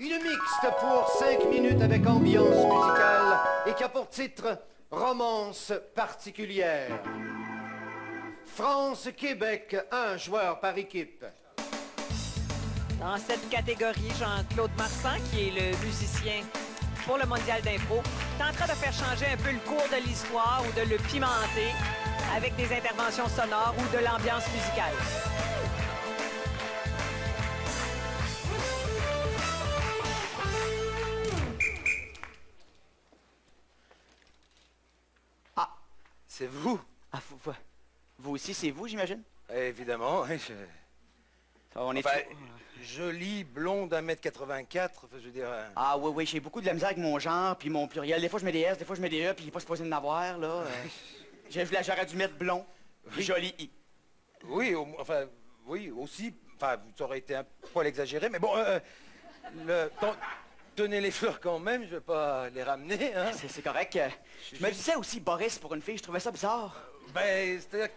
Une mixte pour 5 minutes avec ambiance musicale et qui a pour titre Romance particulière. France-Québec, un joueur par équipe. Dans cette catégorie, Jean-Claude Marsan, qui est le musicien pour le Mondial d'impro, tentera de faire changer un peu le cours de l'histoire ou de le pimenter avec des interventions sonores ou de l'ambiance musicale. Ah, c'est vous? Ah, vous aussi, c'est vous, j'imagine? Évidemment, oui, On est enfin, jolie, blonde, 1m84, enfin, je veux dire... Ah oui, oui, j'ai beaucoup de la misère avec mon genre, puis mon pluriel. Des fois, je mets des S, des fois, je mets des E, puis il est pas supposé de n'avoir, là. J'aurais dû mettre blond, puis joli I. Oui, enfin, oui, aussi, enfin, ça aurait été un poil exagéré, mais bon, tenez les fleurs quand même, je vais pas les ramener, hein. C'est correct. Je me disais aussi Boris pour une fille, je trouvais ça bizarre. Ben, c'est-à-dire,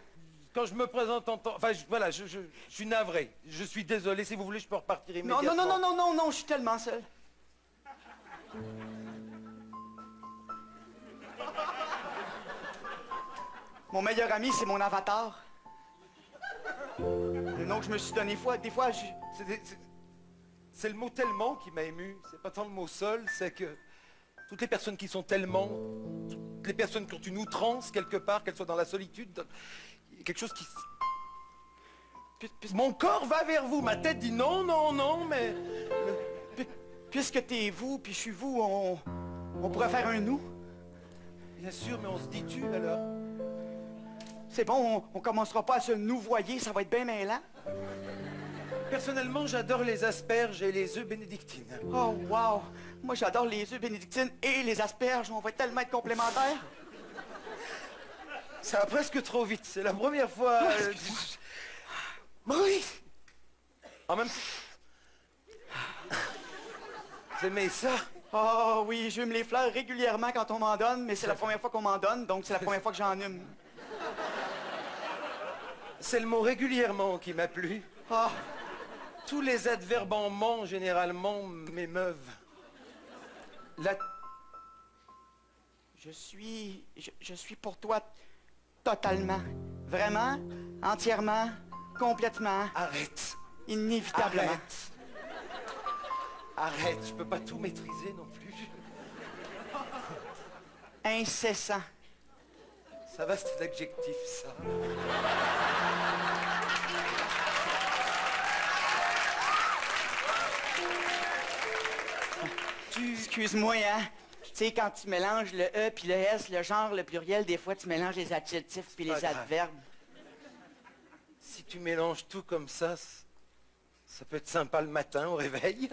quand je me présente en temps... Enfin, voilà, je suis navré. Je suis désolé, si vous voulez, je peux repartir immédiatement. Non, je suis tellement seul. Mon meilleur ami, c'est mon avatar. Le nom que je me suis donné des fois, C'est le mot tellement qui m'a ému. C'est pas tant le mot seul, c'est que toutes les personnes qui sont tellement, toutes les personnes qui ont une outrance quelque part, qu'elles soient dans la solitude, il y a quelque chose qui... Mon corps va vers vous, ma tête dit non, non, non, mais... Puisque t'es vous, puis je suis vous, on pourrait faire un nous. Bien sûr, mais on se dit tu alors. C'est bon, on commencera pas à se nous voyer, ça va être bien mêlant. Personnellement, j'adore les asperges et les œufs bénédictines. Oh, wow! Moi, j'adore les œufs bénédictines et les asperges. On va tellement être complémentaires. Ça va presque trop vite. C'est la première fois... Oui! En même temps... Vous aimez ça? Oh oui, j'hume les fleurs régulièrement quand on m'en donne, mais c'est la première fois qu'on m'en donne, donc c'est la première fois que j'en hume. C'est le mot régulièrement qui m'a plu. Oh. Tous les adverbes en ment, généralement, m'émeuvent. Je suis pour toi totalement. Vraiment, entièrement, complètement. Arrête. Inévitablement. Arrête. Arrête, je peux pas tout maîtriser non plus. Incessant. Ça va, c'est l'adjectif, ça. Excuse-moi, hein? Tu sais, quand tu mélanges le E puis le S, le genre, le pluriel, des fois, tu mélanges les adjectifs puis les adverbes. Si tu mélanges tout comme ça peut être sympa le matin au réveil.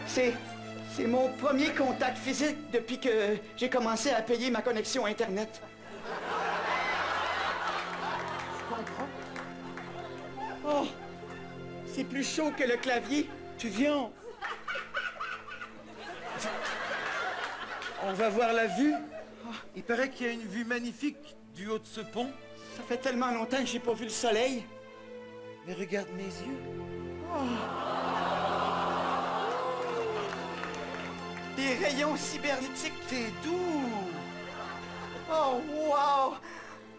C'est mon premier contact physique depuis que j'ai commencé à payer ma connexion Internet. Je comprends. Oh, c'est plus chaud que le clavier. Tu viens. On va voir la vue. Il paraît qu'il y a une vue magnifique du haut de ce pont. Ça fait tellement longtemps que j'ai pas vu le soleil. Mais regarde mes yeux. Oh. Des rayons cybernétiques. T'es doux. Oh, wow!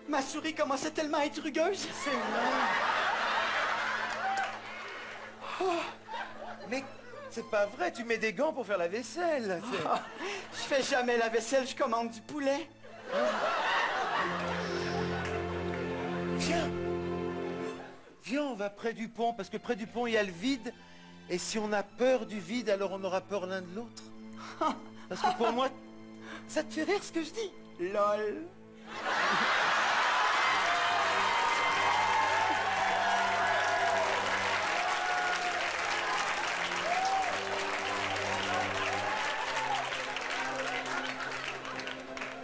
Ma souris commençait tellement à être rugueuse. C'est vrai. Oh. Mais c'est pas vrai, tu mets des gants pour faire la vaisselle. Oh. Je fais jamais la vaisselle, je commande du poulet. Viens. Viens, on va près du pont, parce que près du pont, il y a le vide. Et si on a peur du vide, alors on aura peur l'un de l'autre. Parce que pour moi, ça te fait rire ce que je dis? LOL.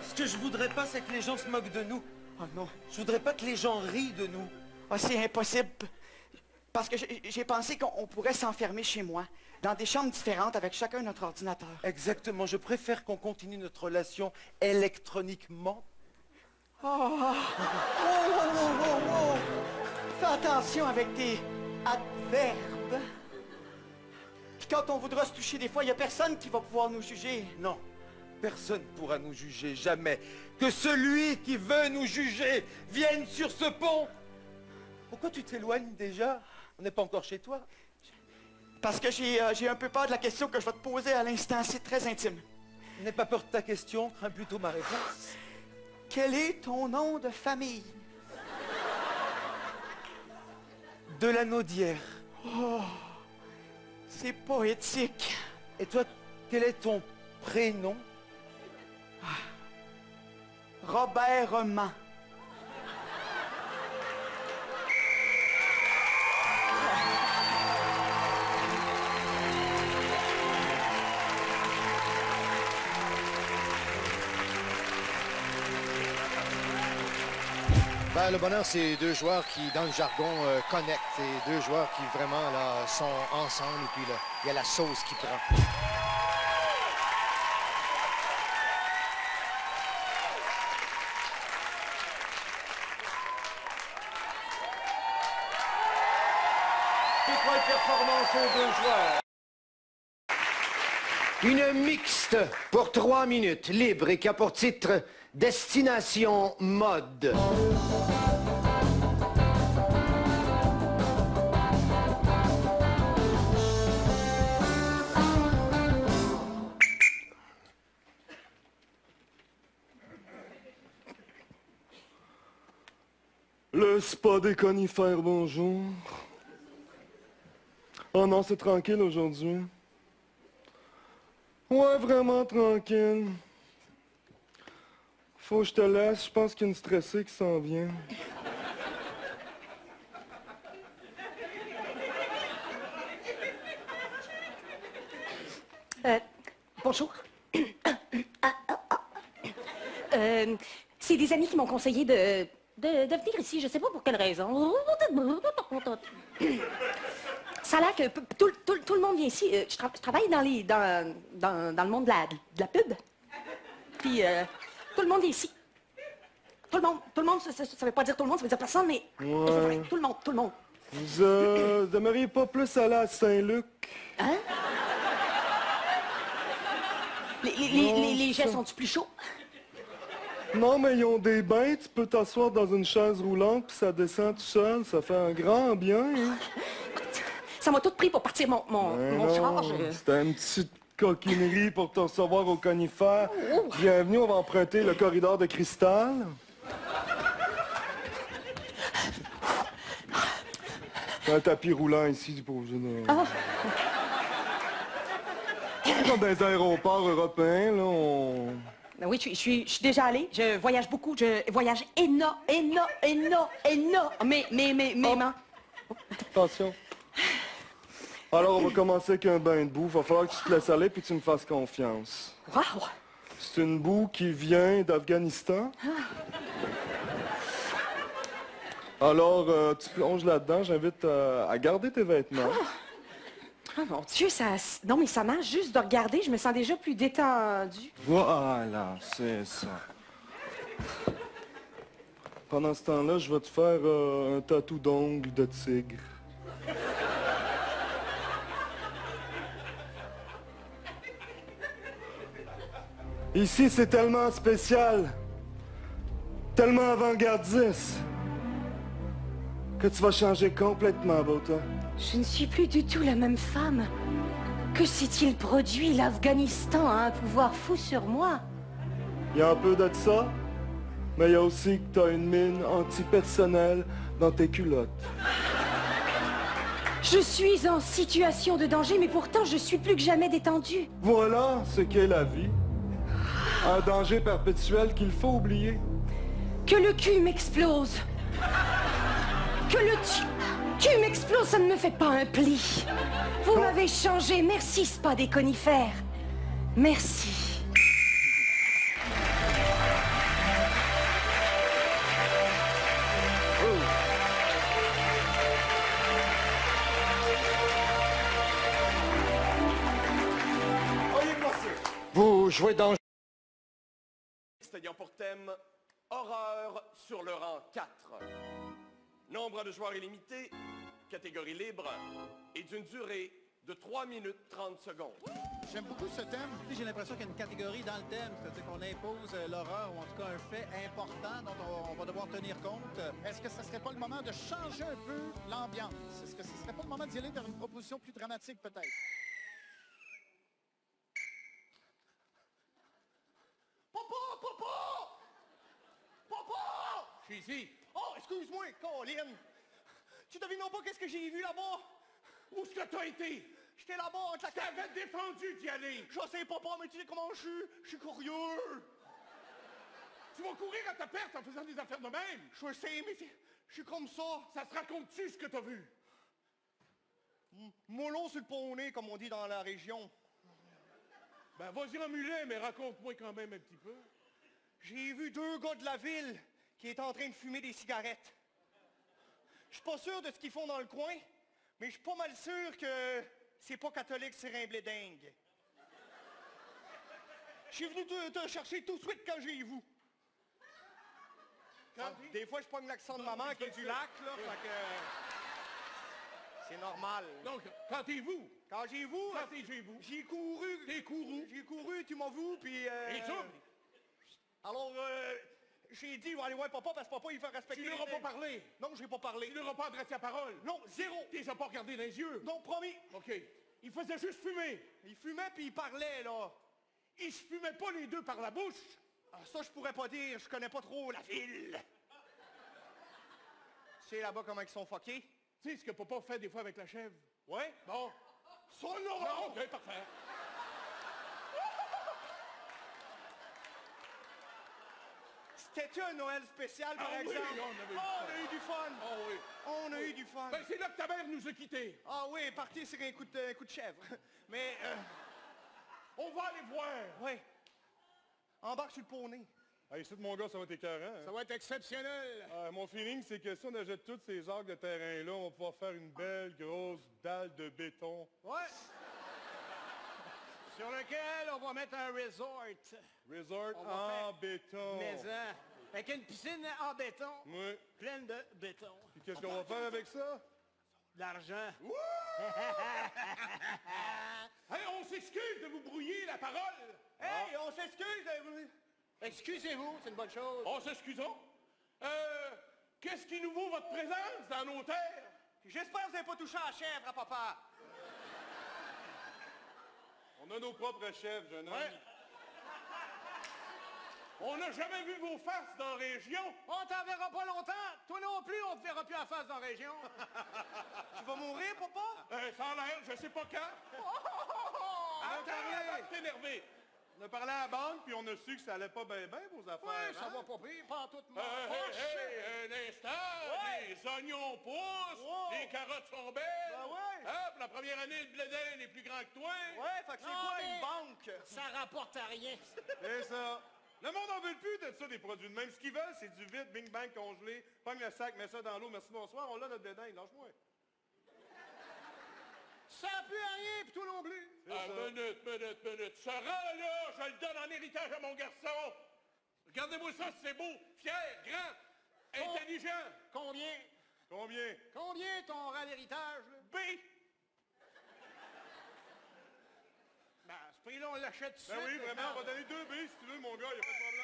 Ce que je voudrais pas, c'est que les gens se moquent de nous. Oh non. Je voudrais pas que les gens rient de nous. Oh, c'est impossible. Parce que j'ai pensé qu'on pourrait s'enfermer chez moi, dans des chambres différentes avec chacun notre ordinateur. Exactement. Je préfère qu'on continue notre relation électroniquement. Oh, oh, oh, oh, oh, oh. attention avec tes adverbes. Puis quand on voudra se toucher des fois, il n'y a personne qui va pouvoir nous juger. Non, personne ne pourra nous juger, jamais. Que celui qui veut nous juger vienne sur ce pont. Pourquoi tu t'éloignes déjà? On n'est pas encore chez toi. Parce que j'ai un peu peur de la question que je vais te poser à l'instant. C'est très intime. N'aie pas peur de ta question, crains plutôt ma réponse. Quel est ton nom de famille? Delanaudière. Oh, c'est poétique. Et toi, quel est ton prénom? Robert Roman. Ben, le bonheur, c'est deux joueurs qui, dans le jargon, connectent. C'est deux joueurs qui, vraiment, là, sont ensemble. Et puis, là, il y a la sauce qui prend. Étoile performance aux deux joueurs. Une mixte pour 3 minutes, libre et qui a pour titre Destination Mode. Le spa des conifères, bonjour. Oh non, c'est tranquille aujourd'hui. Ouais, vraiment tranquille. Faut que je te laisse, je pense qu'il y a une stressée qui s'en vient. Bonjour. C'est des amis qui m'ont conseillé de venir ici, je sais pas pour quelle raison. Ça a l'air que tout le monde vient ici. Je travaille dans le monde de la pub. Puis tout le monde est ici. Tout le monde, ça veut pas dire tout le monde, ça veut dire personne, mais Ouais. tout le monde. Vous aimeriez pas plus aller à Saint-Luc? Hein? Les jets sont-tu plus chauds? Non, mais ils ont des bains, tu peux t'asseoir dans une chaise roulante, puis ça descend tout seul, ça fait un grand bien. Hein? Ça m'a tout pris pour partir mon char. C'était une petite coquinerie pour te recevoir au conifère. Bienvenue, on va emprunter le corridor de cristal. Un tapis roulant ici pour vous. Comme dans les aéroports européens, là, on... Ben oui, je suis déjà allée. Je voyage beaucoup. Je voyage énormément. Attention. Alors, on va commencer avec un bain de boue. Va falloir que tu te laisses aller puis que tu me fasses confiance. Wow! C'est une boue qui vient d'Afghanistan. Alors, tu plonges là-dedans. J'invite à garder tes vêtements. Oh mon Dieu, non mais ça marche juste de regarder. Je me sens déjà plus détendue. Voilà, c'est ça. Pendant ce temps-là, je vais te faire un tatou d'ongle de tigre. Ici, c'est tellement spécial, tellement avant-gardiste, que tu vas changer complètement, Bota. Je ne suis plus du tout la même femme. Que s'est-il produit? L'Afghanistan a un pouvoir fou sur moi. Il y a un peu de ça, mais il y a aussi que t'as une mine antipersonnelle dans tes culottes. Je suis en situation de danger, mais pourtant je suis plus que jamais détendue. Voilà ce qu'est la vie. Un danger perpétuel qu'il faut oublier. Que le cul m'explose. Que le cul m'explose, ça ne me fait pas un pli. Vous m'avez changé. Merci, Spa des conifères. Merci. Vous jouez dans... Ayant pour thème Horreur sur le rang 4. Non Nombre de joueurs illimité, catégorie libre, et d'une durée de 3 minutes 30 secondes. J'aime beaucoup ce thème. J'ai l'impression qu'il y a une catégorie dans le thème, c'est-à-dire qu'on impose l'horreur ou en tout cas un fait important dont on va devoir tenir compte. Est-ce que ce serait pas le moment de changer un peu l'ambiance? Est-ce que ce serait pas le moment d'y aller vers une proposition plus dramatique peut-être? Papa! Papa! Papa! Je suis ici. Oh, excuse-moi, Colin! Tu devines pas qu'est-ce que j'ai vu là-bas? Où est-ce que t'as été? J'étais là-bas avec la... Je t'avais défendu d'y aller. Je sais, papa, mais tu sais comment je suis? Je suis curieux. Tu vas courir à ta perte en faisant des affaires de même. Je sais, mais je suis comme ça. Ça se raconte-tu ce que t'as vu? Mollo sur le poney, comme on dit dans la région. Ben, vas-y en mulet, mais raconte-moi quand même un petit peu. J'ai vu 2 gars de la ville qui étaient en train de fumer des cigarettes. Je suis pas sûr de ce qu'ils font dans le coin, mais je suis pas mal sûr que c'est pas catholique, c'est un blédingue. Je suis venu te chercher tout de suite quand j'ai vu. Des fois, je pogne l'accent de maman qui est du lac, là, fait que... C'est normal. Donc, quand t'es vous? Quand j'ai vu... Quand t'es j'ai vous? J'ai couru. T'es couru? J'ai couru, tu m'as vu, puis... Et ça? Alors, j'ai dit, je vais aller voir papa, parce que papa, il fait respecter... Tu leur as pas parlé? Non, j'ai pas parlé. Tu leur as pas adressé la parole? Non, zéro. Tu les as pas regardés dans les yeux? Non, promis. OK. Il faisait juste fumer. Il fumait, puis il parlait, là. Ils se fumaient pas les deux par la bouche? Ah, ça, je pourrais pas dire. Je connais pas trop la ville. Tu sais, là-bas, comment ils sont fuckés? Tu sais ce que papa fait des fois avec la chèvre? Ouais? Bon. Ça, non! OK, parfait. C'était-tu un Noël spécial, par Ah oui, exemple? on avait eu du fun. On a eu du fun. Ah oui. On a eu du fun. Ben, c'est là que ta mère nous a quittés. Ah oui, parti sur un coup de chèvre. Mais, On va aller voir. ouais. Embarque sur le poney. Hey, ici, mon gars, ça va être écœurant. Hein? Ça va être exceptionnel. Mon feeling, c'est que si on achète tous ces arcs de terrain-là, on va pouvoir faire une belle grosse dalle de béton. Ouais. Sur lequel on va mettre un resort. Resort On va en faire béton. Maison. Avec une piscine en béton. Oui. Pleine de béton. Puis qu'est-ce qu'on va faire avec ça? De l'argent. Hey, on s'excuse de vous brouiller la parole. Hey, on s'excuse. Excusez-vous, c'est une bonne chose. On s'excusons. Qu'est-ce qui nous vaut votre présence dans nos terres? J'espère que vous n'avez pas touché à la chèvre, hein, papa. On a nos propres chefs, jeune homme. Ouais. On n'a jamais vu vos faces dans la région. On t'en verra pas longtemps. Toi non plus, on te verra plus en face dans la région. Tu vas mourir, papa? Ça a l'air, je sais pas quand. Attends, avant de t'énerver. On a parlé à la banque, puis on a su que ça allait pas bien, vos affaires. Ouais, ça hein? va pas pire, pas toute ma poche. Un instant, les oignons poussent, les carottes sont belles. Ben ouais. Hop, la première année, le blé d'Inde est plus grand que toi. Ouais, fait que c'est quoi une banque? Ça rapporte à rien. C'est ça. Le monde en veut plus de ça, des produits de même. Ce qu'ils veulent, c'est du vide, bing bang, congelé. Pogne le sac, mets ça dans l'eau, merci, bonsoir. On l'a notre blé d'Inde, lâche-moi. Ça pue à rien, puis toi non plus. Minute. Ce rang-là, je le donne en héritage à mon garçon. Regardez-moi ça, c'est beau, fier, grand, intelligent. Combien? Combien ton rang d'héritage? B. Ben, à ce prix-là, on l'achète tout de Ben suite. oui, vraiment, on va donner 2 B si tu veux, mon gars, y a pas de problème.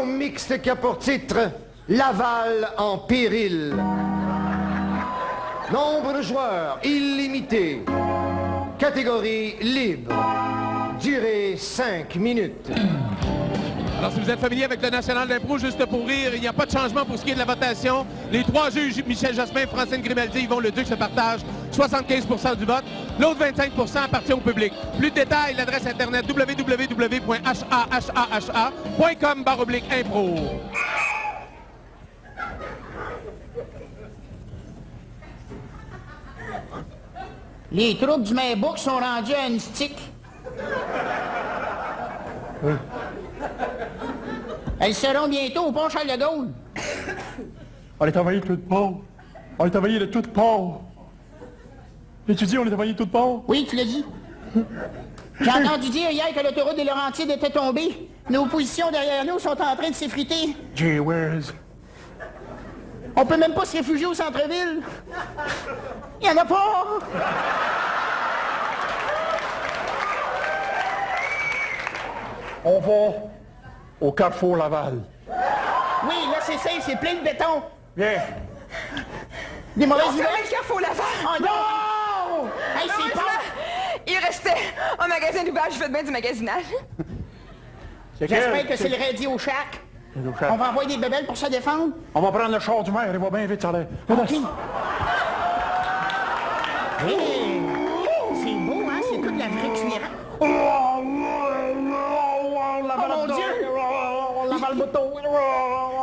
Mixte qui a pour titre Laval en péril. Nombre de joueurs illimité. Catégorie libre. Durée 5 minutes. Alors, si vous êtes familier avec le National d'Impro, juste pour rire, il n'y a pas de changement pour ce qui est de la votation. Les 3 juges, Michel Jasmin, Francine Grimaldi, Yvon Leduc, se partagent 75% du vote. L'autre 25% appartient au public. Plus de détails, l'adresse internet www.hahaha.com/impro. Les troupes du Maybook sont rendus à une stick. Elles seront bientôt au pont Charles-de-Gaulle. On est envahi de toutes parts. On est envahi de toutes parts. Et tu dis on est envahi de toutes parts? Oui, tu l'as dit. J'ai entendu dire hier que l'autoroute des Laurentides était tombée. Nos positions derrière nous sont en train de s'effriter. Gee whiz. On peut même pas se réfugier au centre-ville. Il y en a pas. On va au Carrefour Laval. Oui, là c'est safe, c'est plein de béton. Viens. Des mauvaises On nouvelles. fermait le Carrefour Laval. Oh non! Hey, c'est pas... Il restait un magasin d'ouvrage, je fais de bien du magasinage. J'espère que c'est le Radio Shack. On va envoyer des bébelles pour se défendre. On va prendre le char du maire, il va bien vite, ça l'air. OK. Hey. C'est beau, hein? C'est toute la vraie cuillère. Oh mon Dieu!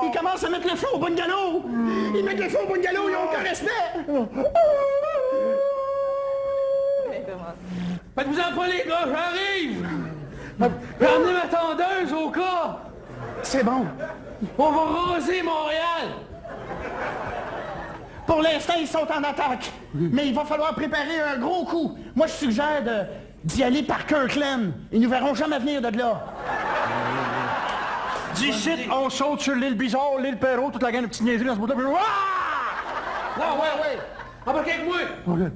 Il commence à mettre le feu au bungalow! Ils mettent le feu au bungalow, ils ont aucun respect! Faites-vous-en pas, les gars, j'arrive! J'ai emmené ma tondeuse au cas! C'est bon. On va raser Montréal! Pour l'instant, ils sont en attaque. Mais il va falloir préparer un gros coup. Moi, je suggère d'y aller par Kirkland. Ils nous verront jamais venir de là. D'ici, on saute sur l'île Bizarre, l'île Perrault, toute la gang de petites niaiseries dans ce bout-là. Ouais! Embarquez avec moi! Okay.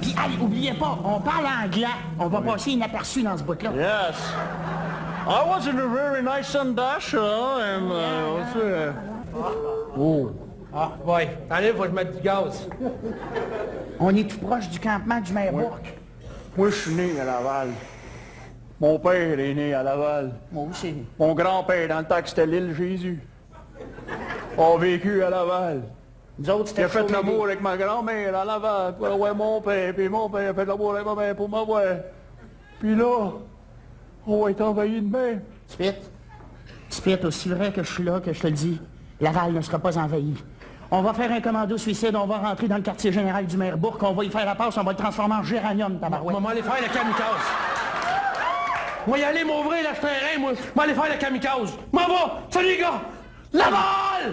Puis, allez, oubliez pas, on parle anglais. On va passer inaperçu dans ce bout-là. Yes. I was in a very nice sundash, and Oh. Ah, ouais. Allez, faut que je mette du gaz. On est tout proche du campement du maire Bourque. Moi, je suis né à Laval. Mon père est né à Laval. Moi aussi. Mon grand-père, dans le temps que c'était l'île Jésus, a vécu à Laval. Nous autres, c'était il a fait chaud, l'amour bébé. avec ma grand-mère à Laval pour avoir mon père, puis mon père a fait l'amour avec ma mère pour m'avoir. Puis là, on va être envahi de même. Spit, aussi vrai que je suis là, que je te le dis, Laval ne sera pas envahi. On va faire un commando suicide, on va rentrer dans le quartier général du maire Bourque, on va y faire la passe, on va le transformer en géranium, tabarouette. On va aller faire la kamikaze. Moi y aller m'ouvrir le terrain, moi. Moi aller faire la kamikaze. M'en va! Salut les gars! Laval!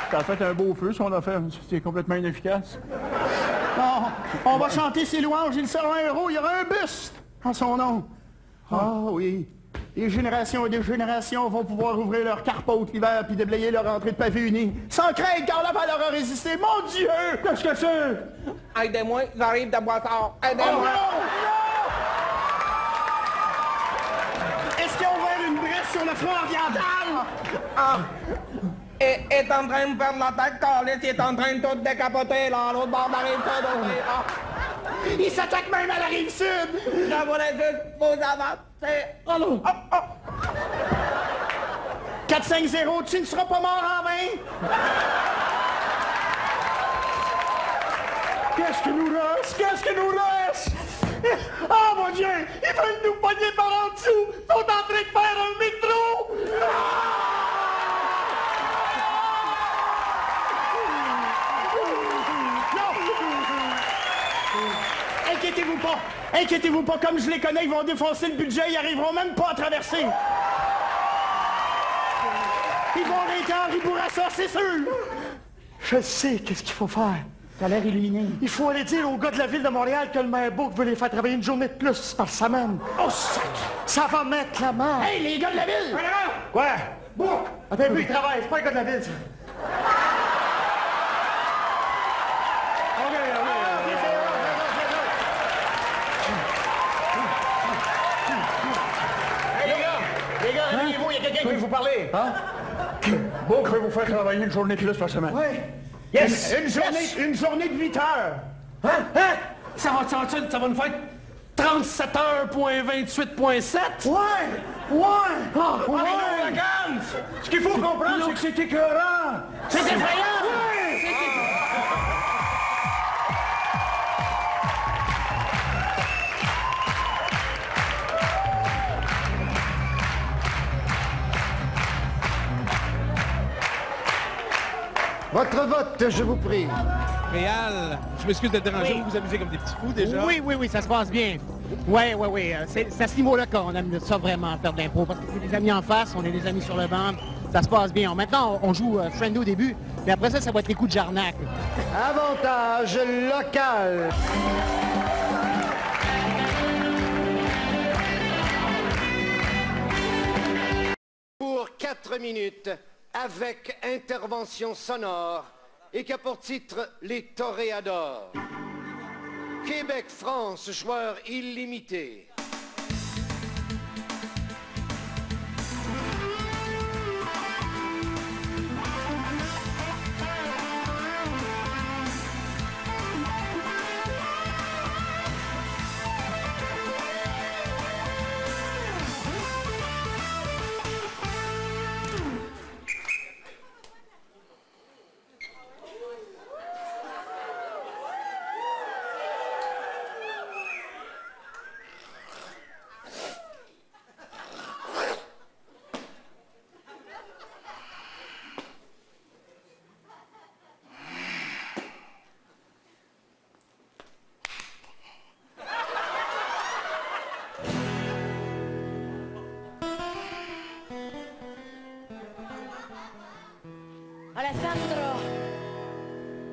T'as fait un beau feu, son affaire. C'était complètement inefficace. Non, on va chanter ses louanges, il sera un héros, il y aura un buste en son nom. Ah oui, des générations et des générations vont pouvoir ouvrir leur carpote l'hiver puis déblayer leur entrée de pavé uni. Sans crainte, car Laval aura résisté. Mon Dieu, qu'est-ce que c'est? Aidez-moi, j'arrive de Boissard. Aidez-moi! Est-ce qu'ils ont ouvert une brèche sur le front oriental? est en train de perdre la tête, Carlis, il est en train de tout décapoter, là, à l'autre bord de la rive-sud. Il s'attaque même à la rive-sud! Je voulais juste vous avancer. Allô? 4-5-0, tu ne seras pas mort en vain! Qu'est-ce qui nous reste? Qu'est-ce qui nous reste? Oh mon Dieu! Ils veulent nous pogner par en dessous! Ils sont en train de faire un métro! Inquiétez-vous pas! Inquiétez-vous pas, comme je les connais, ils vont défoncer le budget, ils arriveront même pas à traverser! Ils vont arrêter Henri Bourassa, c'est sûr! Je sais qu'est-ce qu'il faut faire. T'as l'air illuminé. Il faut aller dire aux gars de la ville de Montréal que le maire Bourque veut les faire travailler une journée de plus par semaine. Oh, sac! Ça va mettre la main. Hey, les gars de la ville! Quoi? Bourque! Attends un peu, il travaille, c'est pas un gars de la ville, ça. Les gars, réveillez-vous, il y a quelqu'un qui veut vous parler. Hein? Bourque veut vous faire travailler une journée de plus par semaine. Oui. Yes! Une journée de 8 heures. Hein? Ça va nous faire 37 heures.28.7? Ouais! Ce qu'il faut comprendre, c'est que c'est écœurant! C'est effrayant! Votre vote, je vous prie. Réal, je m'excuse de te déranger, Oui. vous vous amusez comme des petits fous déjà. Oui, ça se passe bien. Oui. C'est à ce niveau-là qu'on aime ça vraiment, faire de l'impro. Parce que c'est des amis en face, on est des amis sur le banc. Ça se passe bien. Maintenant, on joue friendly au début, mais après ça va être les coups de jarnac. Avantage local. Pour 4 minutes, avec intervention sonore, et qui a pour titre Les Toréadors. Québec-France, joueur illimité. Alessandro,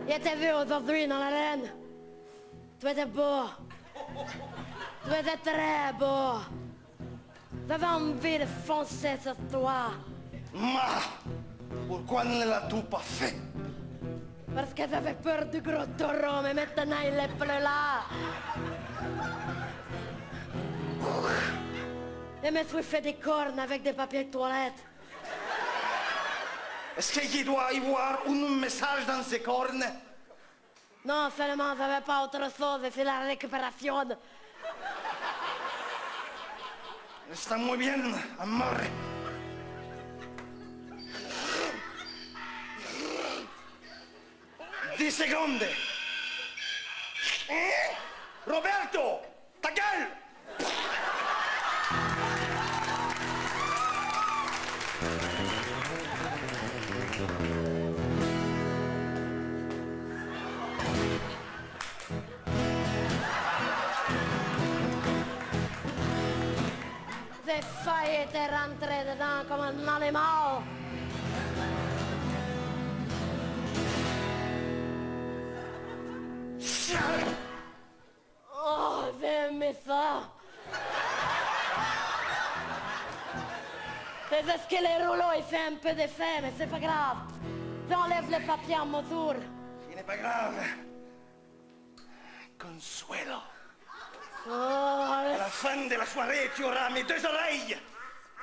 je t'ai vu aujourd'hui dans l'arène. Tu étais beau. Tu étais très beau. J'avais envie de foncer sur toi. Ma, pourquoi ne l'as-tu pas fait? Parce que j'avais peur du gros taureau, mais maintenant il est plus là. Je me suis fait des cornes avec des papiers de toilette. Est-ce qu'il doit y avoir un message dans ces cornes? Non, seulement j'avais pas autre chose, c'est la récupération. Está muy bien, amor. Dix secondes. Roberto, ta gueule! J'ai failli te rentrer dedans comme un animal. Oh, j'ai aimé ça. C'est juste que les rouleaux, il fait un peu d'effet, mais c'est pas grave. J'enlève le papier en mesure. Ce n'est pas grave. Consuelo. Oh, à la fin de la soirée, tu auras mes deux oreilles.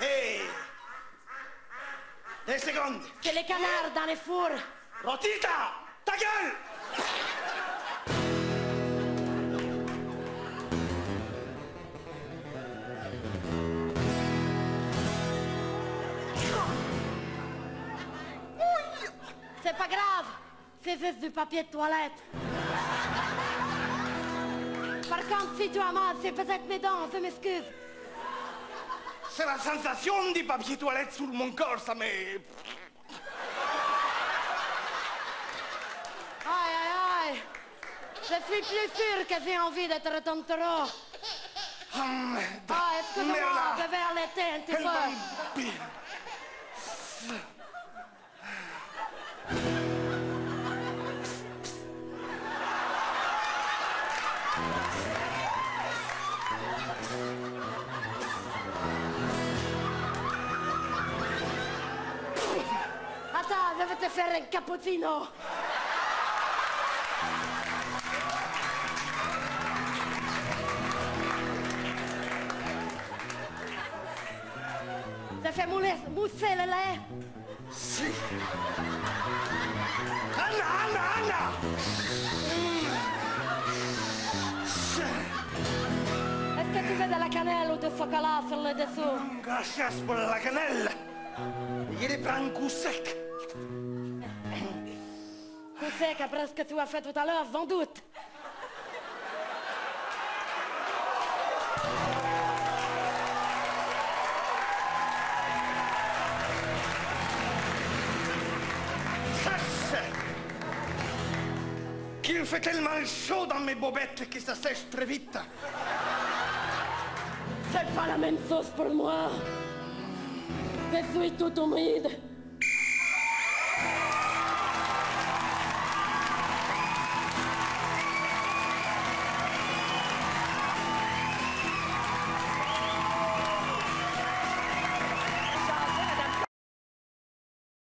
Et... 2 secondes. C'est les canards dans les fours. Rotita, ta gueule! C'est pas grave. C'est juste du papier de toilette. Par contre, si tu as mal, c'est peut-être mes dents, je m'excuse. C'est la sensation du papier toilette sur mon corps, ça me... Aïe, aïe, aïe. Je suis plus sûre que j'ai envie d'être ton taureau. Ah, excuse-moi, je vais allaiter un petit peu. Attends, je vais te faire un cappuccino. Ça fait mousser le lait. Si. Anna, Anna, Anna. Est-ce que tu veux de la cannelle ou du chocolat sur le dessous? Gracias por la cannelle. Je les prends un coup sec. Coup sec après ce que tu as fait tout à l'heure, sans doute. Qu'il fait tellement chaud dans mes bobettes que ça sèche très vite. C'est pas la même chose pour moi. Je suis tout humide.